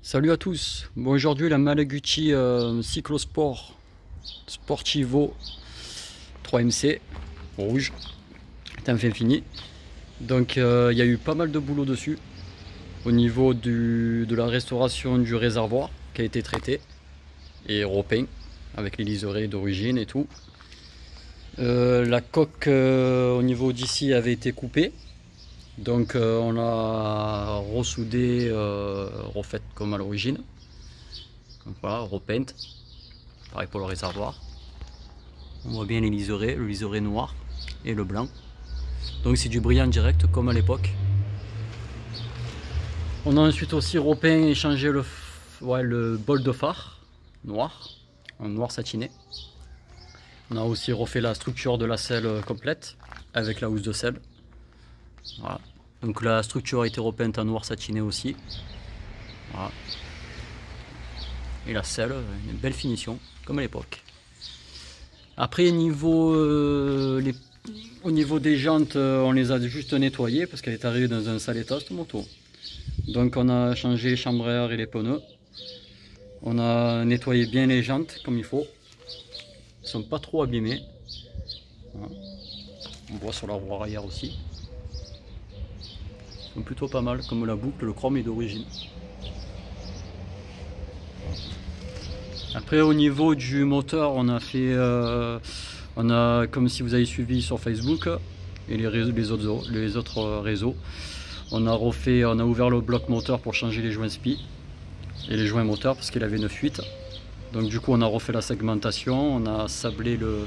Salut à tous. Bon, aujourd'hui la Malaguti Cyclosport Sportivo 3MC rouge est enfin fini. Donc il y a eu pas mal de boulot dessus au niveau de la restauration du réservoir qui a été traité et repeint avec les liserés d'origine et tout. La coque au niveau d'ici avait été coupée. Donc on l'a ressoudé, refaite comme à l'origine. Donc voilà, repeinte. Pareil pour le réservoir. On voit bien les liserés, le liseré noir et le blanc. Donc c'est du brillant direct comme à l'époque. On a ensuite aussi repeint et changé le bol de phare noir, en noir satiné. On a aussi refait la structure de la selle complète avec la housse de selle. Voilà. Donc la structure a été repeinte en noir satiné aussi. Voilà. Et la selle, une belle finition, comme à l'époque. Après, au niveau des jantes, on les a juste nettoyées parce qu'elle est arrivée dans un sale état cette moto. Donc on a changé les chambres à air et les pneus. On a nettoyé bien les jantes comme il faut. Elles ne sont pas trop abîmées. Voilà. On voit sur la roue arrière aussi. Elles sont plutôt pas mal, comme la boucle, le chrome est d'origine. Après au niveau du moteur, on a fait, comme si vous avez suivi sur Facebook et les autres réseaux, on a ouvert le bloc moteur pour changer les joints SPI et les joints moteurs parce qu'il avait une fuite. Donc du coup on a refait la segmentation, on a sablé le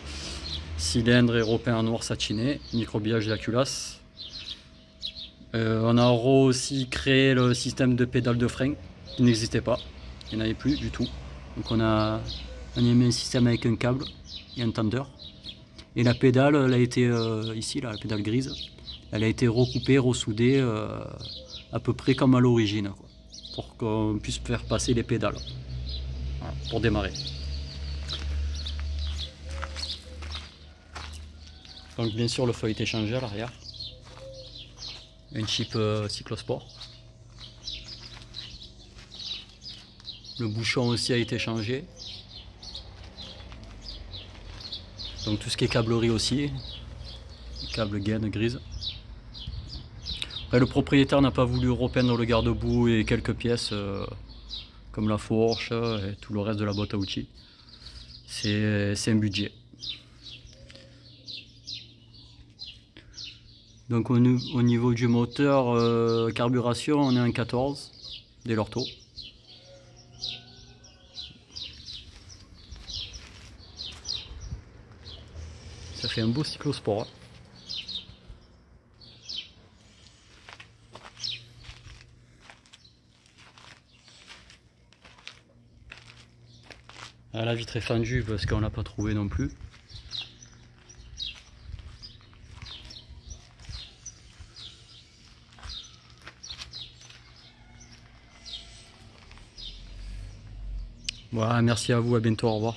cylindre et repeint en noir satiné, microbillage de la culasse. On a aussi créé le système de pédale de frein qui n'existait pas, il n'y en avait plus du tout. Donc on a mis un système avec un câble et un tendeur. Et la pédale, elle a été ici, là, la pédale grise, elle a été recoupée, ressoudée à peu près comme à l'origine, pour qu'on puisse faire passer les pédales, voilà, pour démarrer. Donc bien sûr le feuilleté changé à l'arrière, une chip Cyclosport. Le bouchon aussi a été changé. Donc tout ce qui est câblerie aussi, câble gaine grise. Après, le propriétaire n'a pas voulu repeindre le garde-boue et quelques pièces comme la fourche et tout le reste de la boîte à outils. C'est un budget. Donc au niveau du moteur carburation, on est en 14 dès l'ortho. Ça fait un beau cyclosport. Ah, la vitre est fendue parce qu'on l'a pas trouvé non plus. Voilà, merci à vous, à bientôt, au revoir.